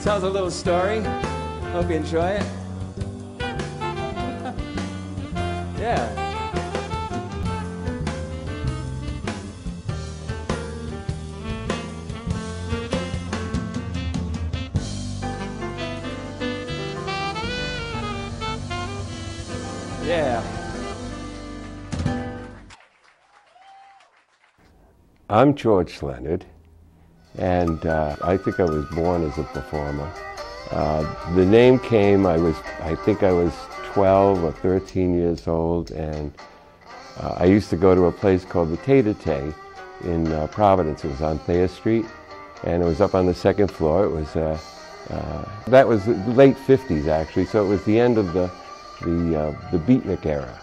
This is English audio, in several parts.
Tells a little story. Hope you enjoy it. Yeah. Yeah. I'm George Leonard, and I think I was born as a performer. The name came, I think I was 12 or 13 years old, and I used to go to a place called the Tay in Providence. It was on Thayer Street, and it was up on the second floor. It was, that was the late 50s actually, so it was the end of the beatnik era.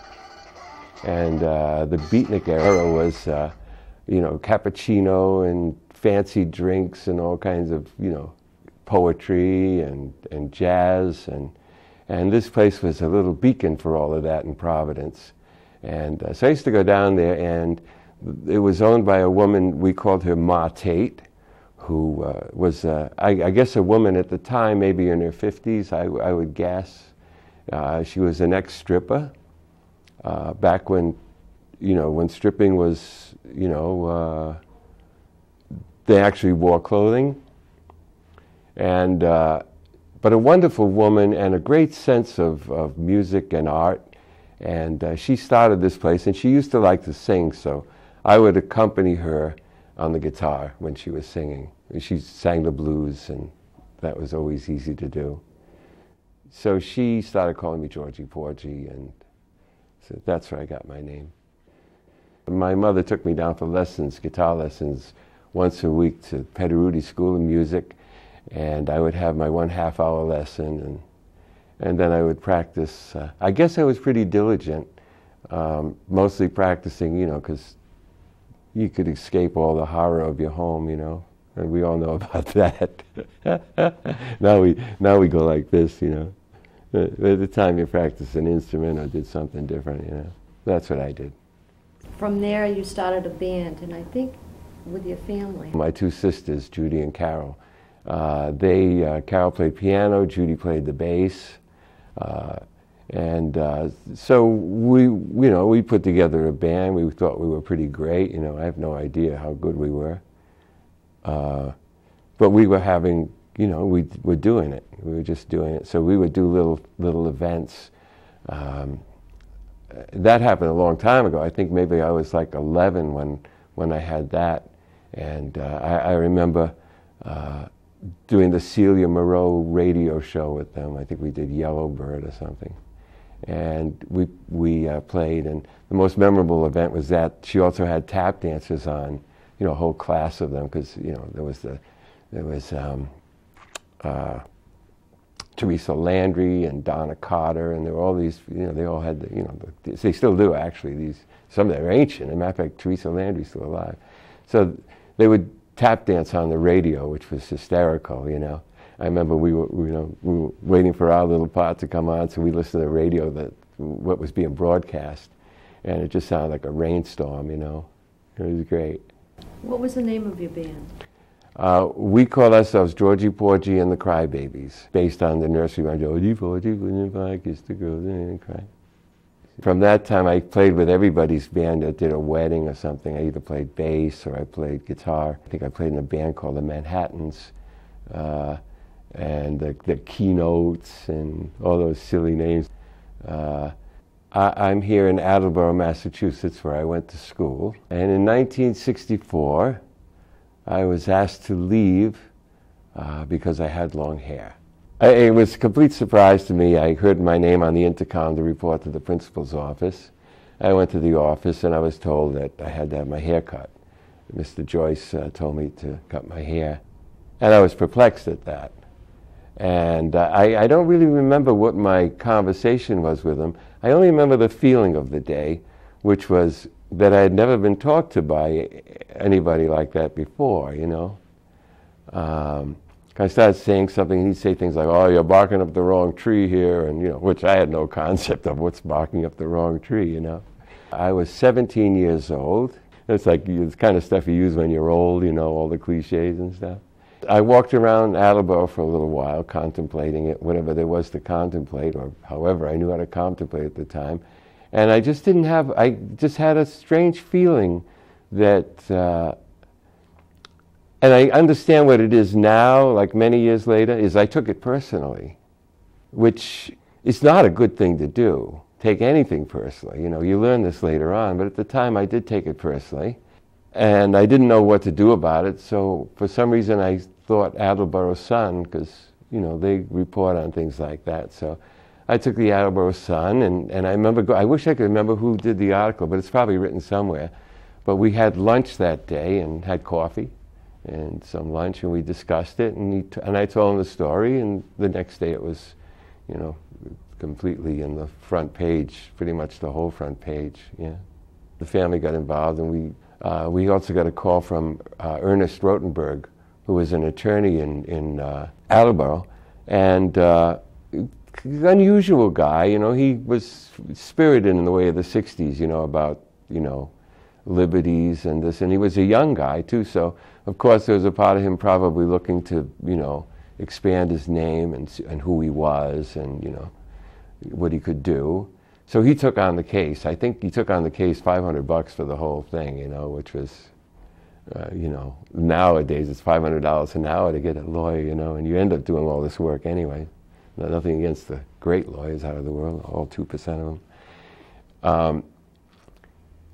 And the beatnik era was, you know, cappuccino and fancy drinks and all kinds of, you know, poetry and jazz. And this place was a little beacon for all of that in Providence. And so I used to go down there, and it was owned by a woman, we called her Ma Tate, who was, I guess, a woman at the time, maybe in her 50s, I would guess. She was an ex-stripper, back when, you know, when stripping was, you know, they actually wore clothing. And, but a wonderful woman and a great sense of music and art. And she started this place, and she used to like to sing, so I would accompany her on the guitar when she was singing. She sang the blues, and that was always easy to do. So she started calling me Georgie Porgie, and so that's where I got my name. My mother took me down for lessons, guitar lessons, once a week to Pederuti School of Music, and I would have my 1.5 hour lesson, and then I would practice. I guess I was pretty diligent, mostly practicing, you know, because you could escape all the horror of your home, you know, and we all know about that. Now we go like this, you know. At the time you practiced an instrument or did something different, you know. That's what I did. From there you started a band, and I think with your family. My 2 sisters, Judy and Carol. Carol played piano, Judy played the bass. So we put together a band. We thought we were pretty great. You know, I have no idea how good we were. But we were having, you know, we were doing it. We were just doing it. So we would do little events. That happened a long time ago. I think maybe I was like 11 when I had that. And I remember doing the Celia Moreau radio show with them. I think we did Yellowbird or something. And we played, and the most memorable event was that she also had tap dancers on, you know, a whole class of them, because, you know, there was Teresa Landry and Donna Carter, and there were all these, you know, they all had, you know, they still do actually, some of them are ancient. As a matter of fact, Teresa Landry's still alive. So they would tap dance on the radio, which was hysterical, you know. I remember we were waiting for our little part to come on, so we listened to the radio, what was being broadcast, and it just sounded like a rainstorm, you know. It was great. What was the name of your band? We called ourselves Georgie Porgie and the Crybabies, based on the nursery rhyme, Georgie Porgie couldn't find a kiss to go and cry. From that time, I played with everybody's band that did a wedding or something. I either played bass or I played guitar. I think I played in a band called the Manhattans, and the Keynotes and all those silly names. I'm here in Attleboro, Massachusetts, where I went to school. And in 1964, I was asked to leave because I had long hair. It was a complete surprise to me. I heard my name on the intercom to report to the principal's office. I went to the office and I was told that I had to have my hair cut. Mr. Joyce told me to cut my hair. And I was perplexed at that. And I don't really remember what my conversation was with him. I only remember the feeling of the day, which was that I had never been talked to by anybody like that before, you know. I started saying something, and he'd say things like, "Oh, you're barking up the wrong tree here," and, you know, which I had no concept of what's barking up the wrong tree, you know. I was 17 years old. It's like the kind of stuff you use when you're old, you know, all the cliches and stuff. I walked around Attleboro for a little while, contemplating it, whatever there was to contemplate, or however I knew how to contemplate at the time. And I just didn't have, I just had a strange feeling that, and I understand what it is now, like many years later, is I took it personally, which is not a good thing to do. Take anything personally. You know, you learn this later on, but at the time I did take it personally. And I didn't know what to do about it, so for some reason I thought Attleboro Sun, because, you know, they report on things like that. So I took the Attleboro Sun, and I remember, I wish I could remember who did the article, but it's probably written somewhere. But we had lunch that day and had coffee and some lunch, and we discussed it, and I told him the story, and the next day it was, you know, completely in the front page, pretty much the whole front page, yeah. The family got involved, and we also got a call from Ernest Rotenberg, who was an attorney in Attleboro, and unusual guy, you know, he was spirited in the way of the 60s, you know, about, you know, liberties and this, and he was a young guy too, so of course there was a part of him probably looking to, you know, expand his name and who he was and, you know, what he could do. So he took on the case. I think he took on the case $500 for the whole thing, you know, which was, you know, nowadays it's $500 an hour to get a lawyer, you know, and you end up doing all this work anyway. Nothing against the great lawyers out of the world, all 2% of them.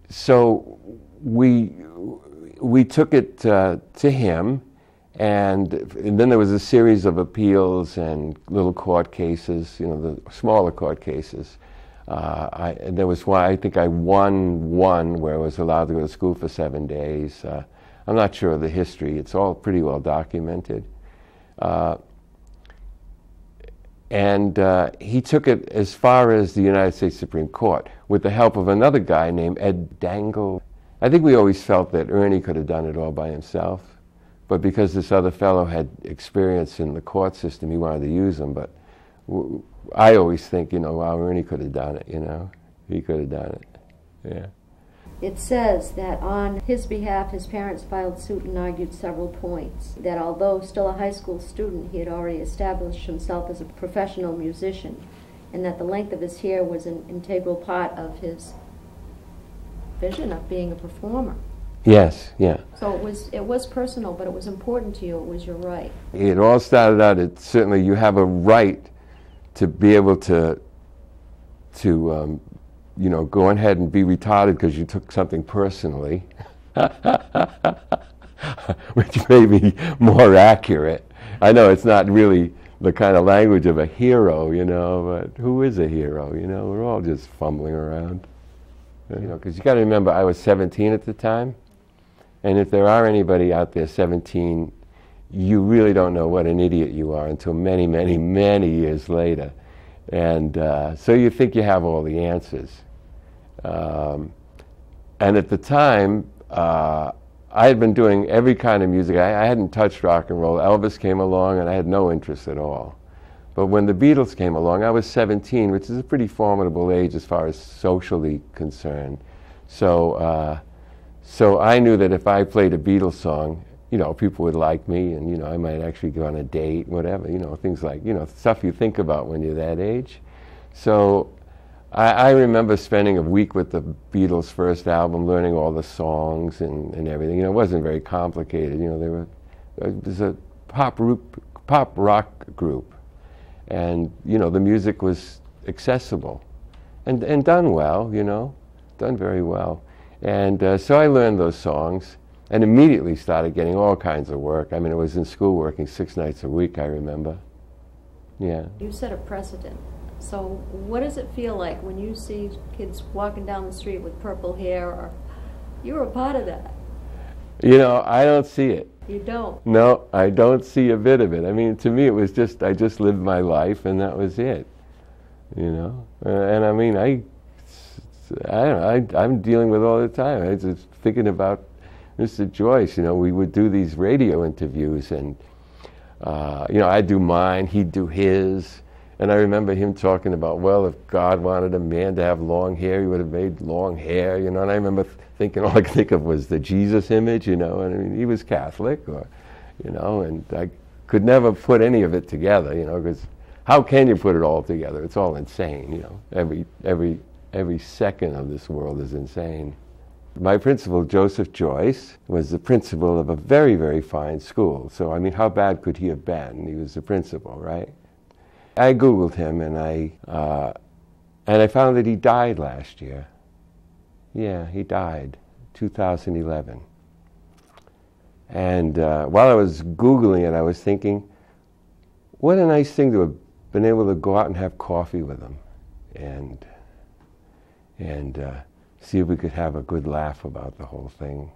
So we took it to him, and then there was a series of appeals and little court cases, you know, the smaller court cases. There was one, I think I won one where I was allowed to go to school for 7 days. I'm not sure of the history. It's all pretty well documented. And he took it as far as the United States Supreme Court with the help of another guy named Ed Dangle. I think we always felt that Ernie could have done it all by himself, but because this other fellow had experience in the court system, he wanted to use him. But I always think, you know, wow, Ernie could have done it, you know. He could have done it, yeah. It says that on his behalf, his parents filed suit and argued several points. That although still a high school student, he had already established himself as a professional musician, and that the length of his hair was an integral part of his vision of being a performer. Yes, yeah. So it was personal, but it was important to you. It was your right. It all started out, certainly you have a right to be able to you know, go ahead and be retarded because you took something personally, which may be more accurate. I know it's not really the kind of language of a hero, you know, but who is a hero, you know? We're all just fumbling around. You know, because you got to remember, I was 17 at the time, and if there are anybody out there 17, you really don't know what an idiot you are until many, many, many years later. And so you think you have all the answers. And at the time, I had been doing every kind of music. I hadn't touched rock and roll. Elvis came along, and I had no interest at all. But when the Beatles came along, I was 17, which is a pretty formidable age as far as socially concerned. So, so I knew that if I played a Beatles song, you know, people would like me, and, you know, I might actually go on a date, whatever, you know, things like, you know, stuff you think about when you're that age. So I remember spending a week with the Beatles' first album, learning all the songs and everything. You know, it wasn't very complicated. You know, it was a pop rock group. And, you know, the music was accessible and done well, you know, done very well. And so I learned those songs and immediately started getting all kinds of work. I mean, I was in school working 6 nights a week, I remember. Yeah. You set a precedent. So what does it feel like when you see kids walking down the street with purple hair, or you were a part of that? You know, I don't see it. You don't? No, I don't see a bit of it. I mean, to me it was just, I just lived my life and that was it, you know. And I mean, I don't know, I'm dealing with all the time. I was just thinking about Mr. Joyce, you know, we would do these radio interviews and, you know, I'd do mine, he'd do his. And I remember him talking about, well, if God wanted a man to have long hair, he would have made long hair, you know. And I remember thinking, all I could think of was the Jesus image, you know. And I mean, he was Catholic, or, you know, and I could never put any of it together, you know, because how can you put it all together? It's all insane, you know. Every second of this world is insane. My principal, Joseph Joyce, was the principal of a very, very fine school. So, I mean, how bad could he have been? He was the principal, right? I Googled him, and I found that he died last year. Yeah, he died, 2011. And while I was Googling it, I was thinking, what a nice thing to have been able to go out and have coffee with him and see if we could have a good laugh about the whole thing,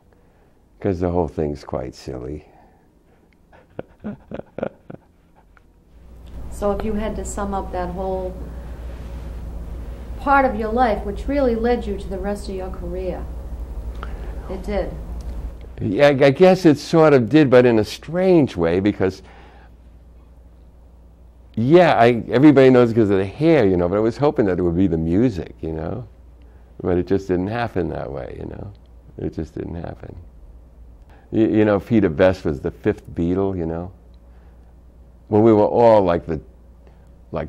because the whole thing's quite silly. So if you had to sum up that whole part of your life, which really led you to the rest of your career, it did. Yeah, I guess it sort of did, but in a strange way, because, yeah, everybody knows because of the hair, you know, but I was hoping that it would be the music, you know. But it just didn't happen that way, you know. It just didn't happen. You know, Peter Best was the fifth Beatle, you know. Well, we were all like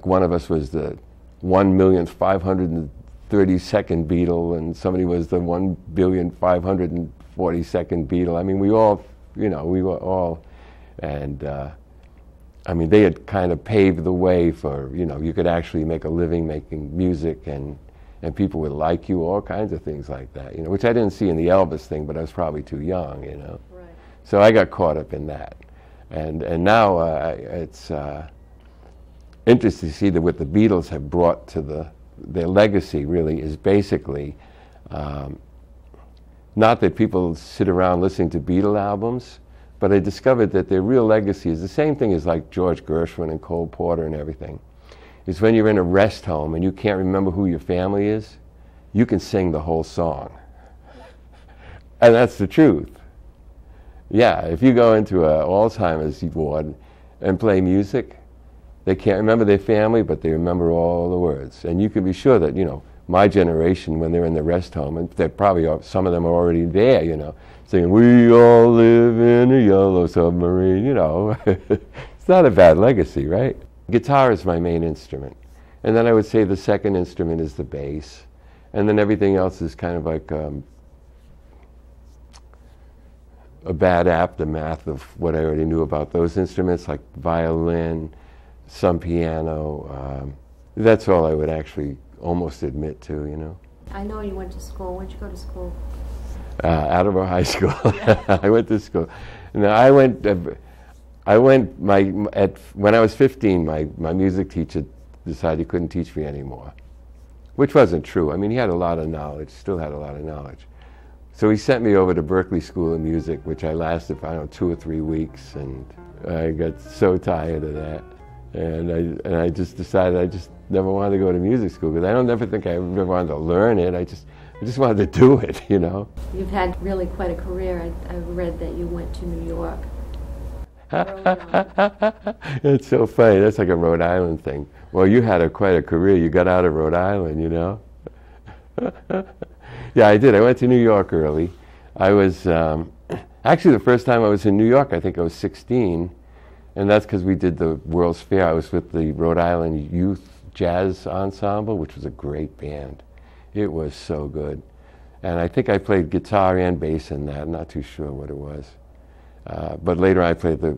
one of us was the 1,532,000 Beatle, and somebody was the 1,542,000 Beatle. I mean, we all, you know, we were all, and I mean, they had kind of paved the way for, you know, you could actually make a living making music, and people would like you, all kinds of things like that, you know, which I didn't see in the Elvis thing, but I was probably too young, you know. Right. So I got caught up in that. And now it's interesting to see that what the Beatles have brought to their legacy really is basically, not that people sit around listening to Beatle albums, but I discovered that their real legacy is the same thing as like George Gershwin and Cole Porter and everything. Is when you're in a rest home and you can't remember who your family is, you can sing the whole song. And that's the truth. Yeah, if you go into an Alzheimer's ward and play music, they can't remember their family, but they remember all the words. And you can be sure that, you know, my generation, when they're in the rest home, and they probably are, some of them are already there, you know, singing, "We all live in a yellow submarine," you know. It's not a bad legacy, right? Guitar is my main instrument. And then I would say the second instrument is the bass. And then everything else is kind of like a bad aftermath of what I already knew about those instruments, like violin, some piano. That's all I would actually almost admit to, you know. I know you went to school. Where'd you go to school? Attleboro High School. I went to school. Now, when I was 15, my music teacher decided he couldn't teach me anymore, which wasn't true. I mean, he had a lot of knowledge, still had a lot of knowledge. So he sent me over to Berkeley School of Music, which I lasted for, I don't know, 2 or 3 weeks, and I got so tired of that. And I just decided I just never wanted to go to music school, because I don't ever think I ever wanted to learn it. I just wanted to do it, you know. You've had really quite a career. I read that you went to New York. It's so funny. That's like a Rhode Island thing. Well, you had quite a career. You got out of Rhode Island, you know. Yeah, I did. I went to New York early. I was actually, the first time I was in New York, I think I was 16, and that's because we did the World's Fair. I was with the Rhode Island Youth Jazz Ensemble, which was a great band. It was so good. And I think I played guitar and bass in that. I'm not too sure what it was. But later I played the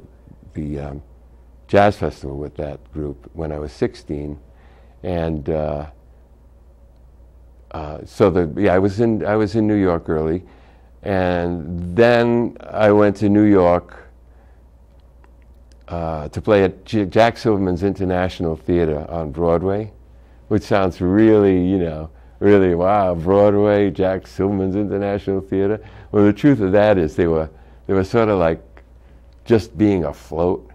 jazz festival with that group when I was 16. And I was in New York early. And then I went to New York to play at Jack Silverman's International Theater on Broadway, which sounds really, you know, really, wow, Broadway, Jack Silverman's International Theater. Well, the truth of that is they were sort of like just being afloat.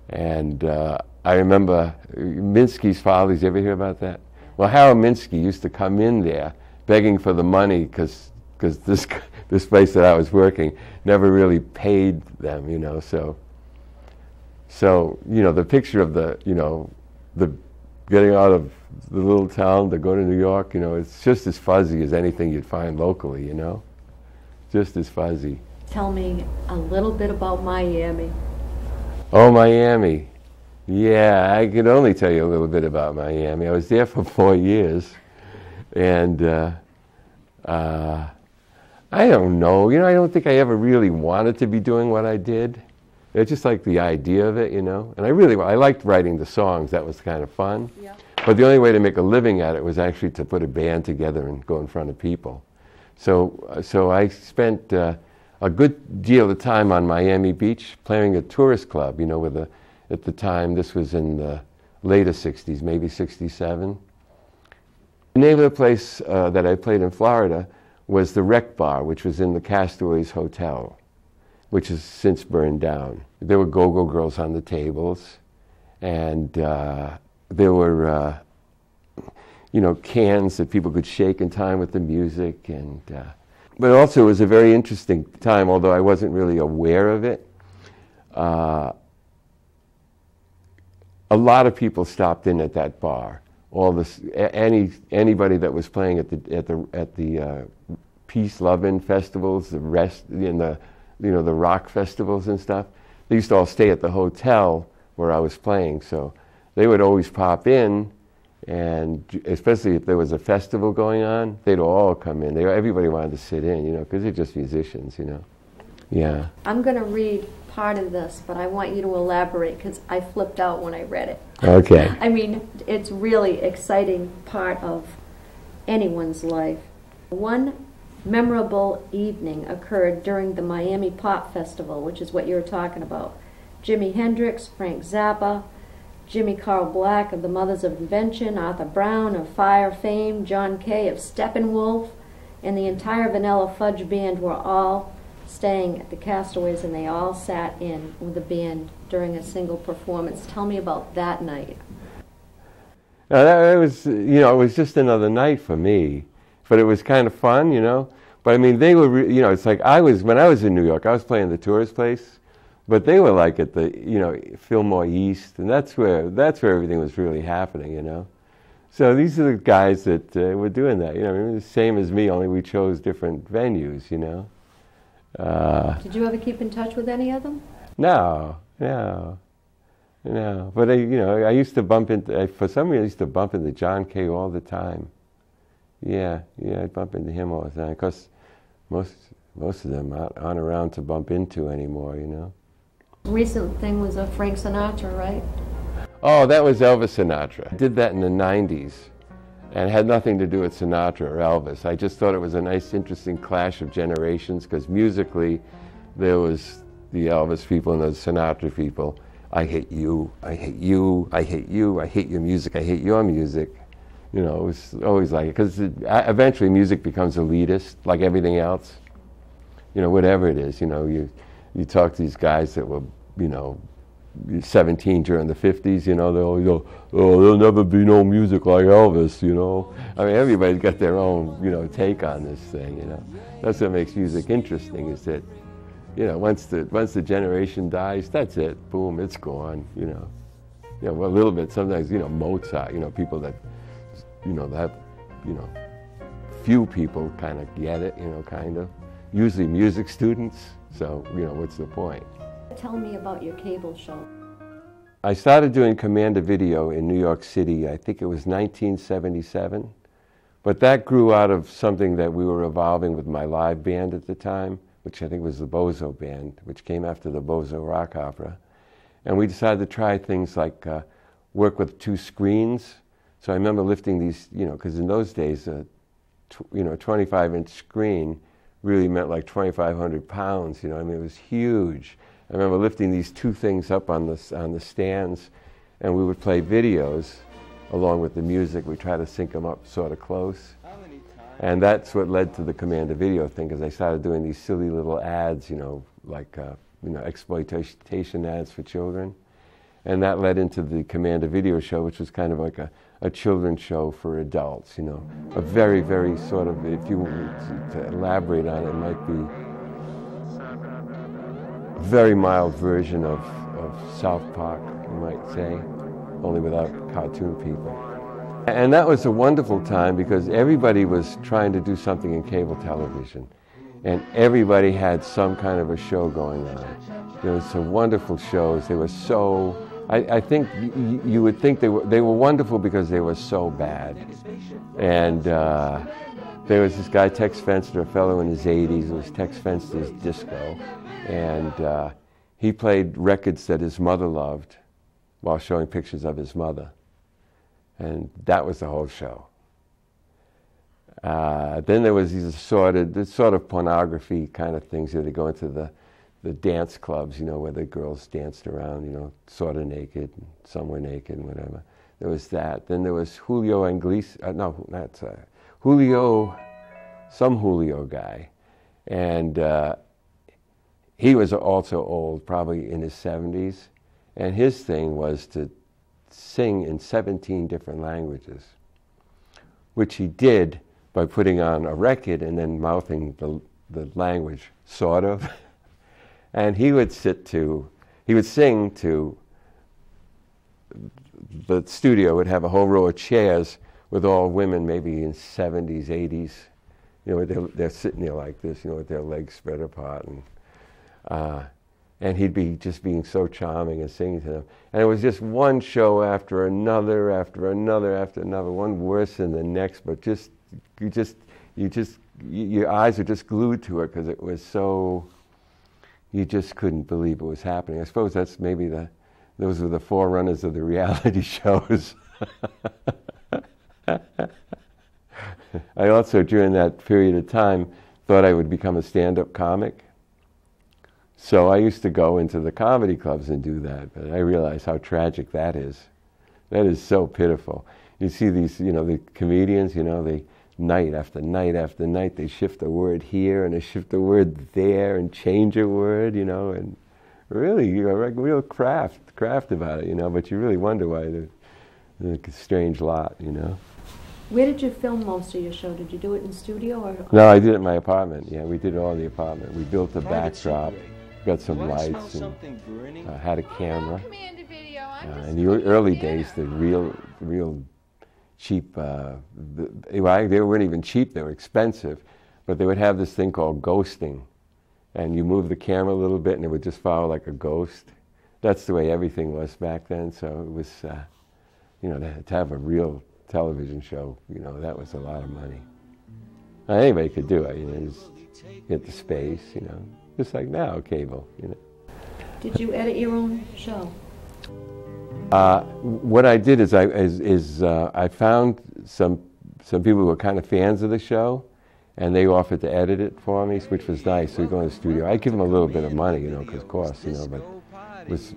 And I remember Minsky's Follies. You ever hear about that? Well, Harold Minsky used to come in there begging for the money because this place that I was working never really paid them, you know. So you know, the picture of the getting out of the little town to go to New York, you know, it's just as fuzzy as anything you'd find locally, you know, just as fuzzy. Tell me a little bit about Miami. Oh, Miami. Yeah, I could only tell you a little bit about Miami. I was there for 4 years, and I don't know. You know, I don't think I ever really wanted to be doing what I did. It's just like the idea of it, you know. And I liked writing the songs. That was kind of fun. Yeah. But the only way to make a living at it was actually to put a band together and go in front of people. So I spent a good deal of time on Miami Beach playing a tourist club, you know, at the time, this was in the later 60s, maybe 67. The name of the place that I played in Florida was the Rec Bar, which was in the Castaways Hotel, which has since burned down. There were go-go girls on the tables, and there were, you know, cans that people could shake in time with the music, and but also it was a very interesting time, although I wasn't really aware of it. A lot of people stopped in at that bar. Anybody that was playing at the peace loving festivals, the rock festivals and stuff, they used to all stay at the hotel where I was playing. So they would always pop in, and especially if there was a festival going on, they'd all come in. Everybody wanted to sit in, you know, because they're just musicians, you know. Yeah. I'm going to read part of this, but I want you to elaborate because I flipped out when I read it. Okay. I mean, it's really exciting part of anyone's life. One memorable evening occurred during the Miami Pop Festival, which is what you were talking about. Jimi Hendrix, Frank Zappa, Jimmy Carl Black of the Mothers of Invention, Arthur Brown of Fire fame, John Kay of Steppenwolf, and the entire Vanilla Fudge Band were all staying at the Castaways, and they all sat in with the band during a single performance. Tell me about that night. That was, you know, it was just another night for me, but it was kind of fun, you know. But I mean, they were, you know, it's like when I was in New York, I was playing the tourist place, but they were like at the, you know, Fillmore East, and that's where everything was really happening, you know. So these are the guys that were doing that, you know, I mean, the same as me, only we chose different venues, you know. Did you ever keep in touch with any of them? No. But you know, I used to bump into, for some reason I used to bump into John Kay all the time. Yeah, I'd bump into him all the time, because most of them aren't around to bump into anymore, you know. Recent thing was a Frank Sinatra, right? Oh, that was Elvis Sinatra. I did that in the 90s. And it had nothing to do with Sinatra or Elvis. I just thought it was a nice, interesting clash of generations, because musically, there was the Elvis people and the Sinatra people. I hate you, I hate you, I hate you, I hate your music, I hate your music. You know, it was always like it, because eventually music becomes elitist, like everything else. You know, whatever it is, you know, you talk to these guys that were, you know, 17 during the 50s, you know, they always go, oh, there'll never be no music like Elvis, you know. I mean, everybody's got their own, you know, take on this thing, you know. That's what makes music interesting, is that, you know, once the generation dies, that's it, boom, it's gone, you know. You know, well, a little bit, sometimes, you know, Mozart, you know, people that, you know, that, you know, few people kind of get it, you know, kind of. Usually music students, so, you know, what's the point? Tell me about your cable show. I started doing Commander Video in New York City, I think it was 1977. But that grew out of something that we were evolving with my live band at the time, which I think was the Bozo Band, which came after the Bozo Rock Opera. And we decided to try things like work with 2 screens. So I remember lifting these, you know, because in those days, you know, a 25-inch screen really meant like 2,500 pounds, you know, I mean, it was huge. I remember lifting these 2 things up on the stands, and we would play videos along with the music. We try to sync them up sort of close. And that's what led to the Commander Video thing, because I started doing these silly little ads, you know, like you know, exploitation ads for children. And that led into the Commander Video show, which was kind of like a children's show for adults, you know. A very, very sort of, if you were to elaborate on it, it might be very mild version of South Park, you might say, only without cartoon people. And that was a wonderful time, because everybody was trying to do something in cable television. and everybody had some kind of a show going on. There were some wonderful shows. They were so, I think you would think they were wonderful because they were so bad. And there was this guy, Tex Fenster, a fellow in his 80s. It was Tex Fenster's disco. And he played records that his mother loved while showing pictures of his mother. And that was the whole show. Then there was these sort of pornography kind of things. They go into the dance clubs, you know, where the girls danced around, you know, sort of naked, some were naked and whatever. There was that. Then there was Julio Iglesias, no, not Julio, some Julio guy. And he was also old, probably in his 70s. And his thing was to sing in 17 different languages, which he did by putting on a record and then mouthing the language, sort of. And he would sing to, the studio would have a whole row of chairs with all women, maybe in 70s, 80s, you know, they're sitting there like this, you know, with their legs spread apart. And he'd be just being so charming and singing to them. And it was just one show after another, after another, after another, one worse than the next, but your eyes are just glued to it because it was so, you just couldn't believe it was happening. I suppose that's maybe those were the forerunners of the reality shows. I also, during that period of time, thought I would become a stand-up comic. So I used to go into the comedy clubs and do that, but I realized how tragic that is. That is so pitiful. You see these, you know, the comedians, you know, they night after night after night, they shift a word here and they shift a word there and change a word, you know, and really, you know, real craft about it, you know, but you really wonder why they're a strange lot, you know. Where did you film most of your show? Did you do it in studio or? No, I did it in my apartment. Yeah, we did it all in the apartment. We built a backdrop, got some lights, and had a camera. In the early days, the real cheap, they weren't even cheap, they were expensive, but they would have this thing called ghosting. And you move the camera a little bit and it would just follow like a ghost. That's the way everything was back then, so it was, you know, to have a real television show, you know, that was a lot of money. Anybody could do it, you know, just get the space, you know, just like now, cable, you know. Did you edit your own show? What I did is I found some people who were kind of fans of the show, and they offered to edit it for me, which was nice. So we go in the studio. I give them a little bit of money, you know, because of course, you know, but it was,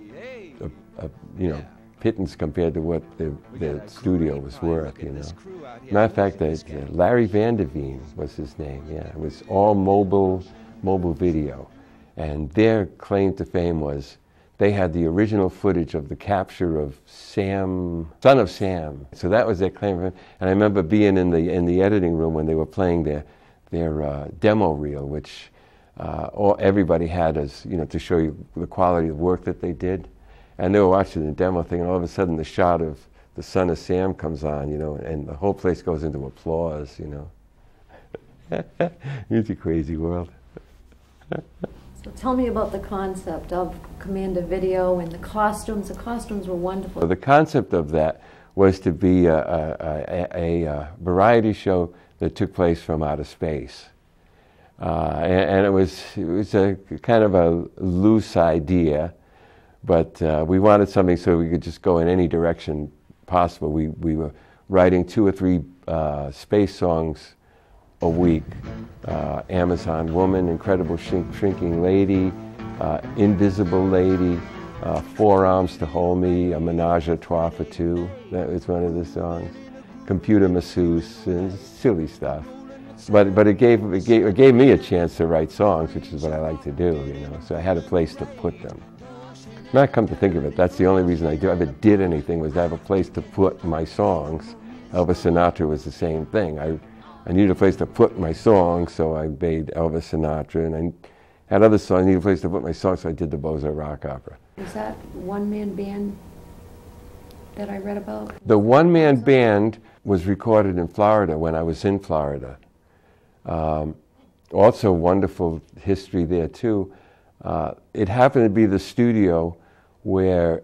you know, pittance compared to what the studio was worth, you know. Matter of fact, Larry Vanderveen was his name. Yeah, it was all mobile video, and their claim to fame was they had the original footage of the capture of Sam, Son of Sam. So that was their claim. And I remember being in the editing room when they were playing their demo reel, which everybody had as, you know, to show you the quality of work that they did. And they were watching the demo thing, and all of a sudden the shot of the Son of Sam comes on, you know, and the whole place goes into applause, you know. It's a crazy world. So tell me about the concept of Commander Video and the costumes. The costumes were wonderful. The concept of that was to be a variety show that took place from outer space. And it was a kind of a loose idea, but we wanted something so we could just go in any direction possible. We were writing 2 or 3 space songs a week. Amazon Woman, Incredible Shrinking Lady, Invisible Lady, 4 Arms to Hold Me, A Menage a Trois for Two. That was one of the songs. Computer Masseuse, and silly stuff. But it gave me a chance to write songs, which is what I like to do, you know. So I had a place to put them. Now I come to think of it, that's the only reason I ever did anything, was to have a place to put my songs. Elvis Sinatra was the same thing. I needed a place to put my songs, so I made Elvis Sinatra, and I had other songs. I needed a place to put my songs, so I did the Beaux-Arts Rock Opera. Is that one-man band that I read about? The one-man band was recorded in Florida when I was in Florida. also wonderful history there too. It happened to be the studio where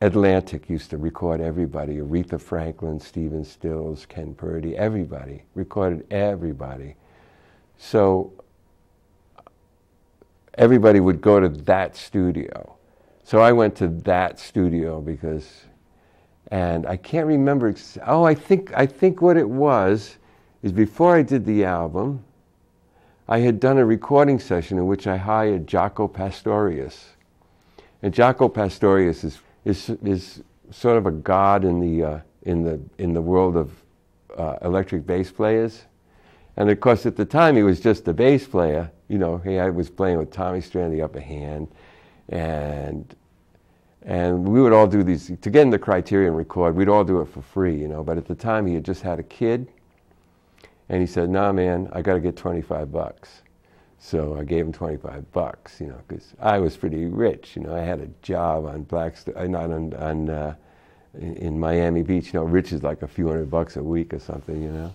Atlantic used to record everybody. Aretha Franklin, Stephen Stills, Ken Purdy, everybody. Recorded everybody. So everybody would go to that studio. So I went to that studio because, and I can't remember, I think what it was is before I did the album, I had done a recording session in which I hired Jaco Pastorius. And Jaco Pastorius is sort of a god in the world of electric bass players. And of course, at the time, he was just a bass player. You know, I was playing with Tommy Strand, the upper hand, and we would all do these to get in the Criterion record. We'd all do it for free, you know. But at the time, he had just had a kid, and he said, "Nah, man, I got to get $25." So I gave him $25, you know, because I was pretty rich. You know, I had a job on in Miami Beach. You know, rich is like a few $100 a week or something, you know.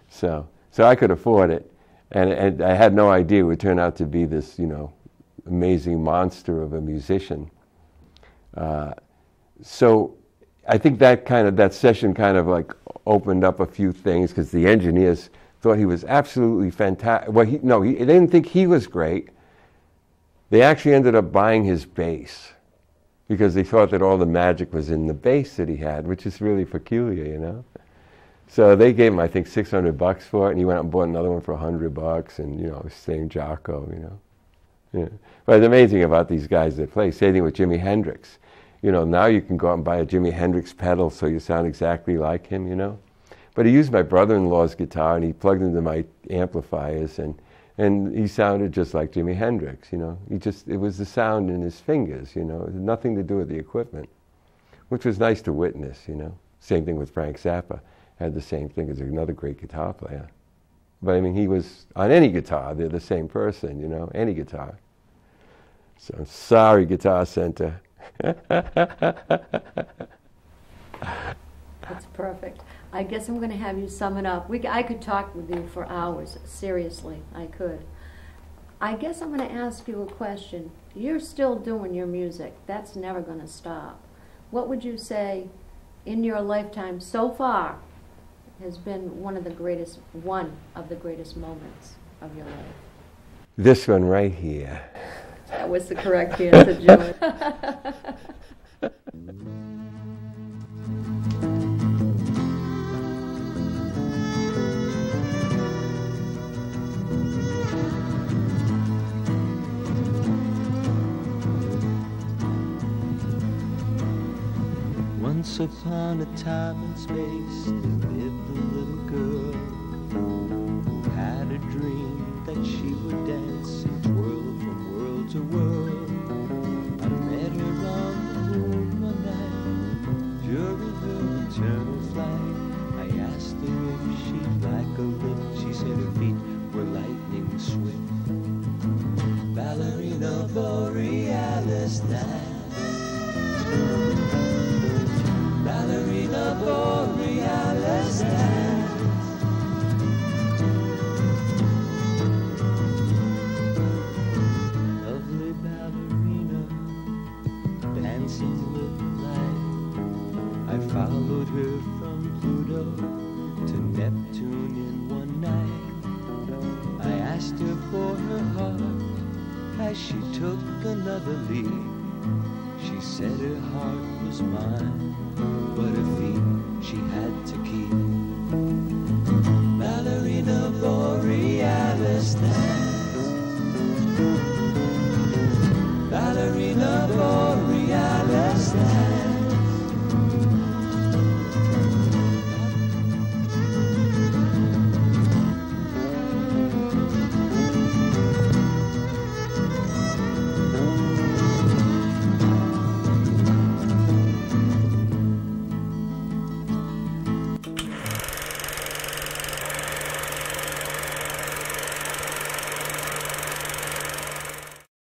So I could afford it, and I had no idea it would turn out to be this, you know, amazing monster of a musician. So I think that session kind of like opened up a few things because the engineers thought he was absolutely fantastic. Well, they didn't think he was great. They actually ended up buying his bass because they thought that all the magic was in the bass that he had, which is really peculiar, you know. So they gave him, I think, $600 for it, and he went out and bought another one for $100, and, you know, same Jaco, you know. Yeah. But it's amazing about these guys that play. Same thing with Jimi Hendrix. You know, now you can go out and buy a Jimi Hendrix pedal so you sound exactly like him, you know. But he used my brother-in-law's guitar, and he plugged into my amplifiers, and he sounded just like Jimi Hendrix, you know. It was the sound in his fingers, you know. It had nothing to do with the equipment, which was nice to witness, you know. Same thing with Frank Zappa. Had the same thing as another great guitar player. But I mean, he was, on any guitar, they're the same person, you know, any guitar. So sorry, Guitar Center. That's perfect. I guess I'm going to have you sum it up. I could talk with you for hours, seriously, I could. I guess I'm going to ask you a question. You're still doing your music. That's never going to stop. What would you say in your lifetime so far has been one of the greatest moments of your life? This one right here. That was the correct answer, Joe. Once upon a time and space, there lived a little girl who had a dream that she would dance and twirl from world to world. I met her on the moon one night during her eternal flight. I asked her if she'd like a lift. She said her feet were lightning swift. Ballerina Borealis dance. Ballerina Borealis dance. Lovely ballerina, dancing with light. I followed her from Pluto to Neptune in one night. I asked her for her heart as she took another leap. She said her heart was mine, but her feet she had to keep. Ballerina Borealis dance.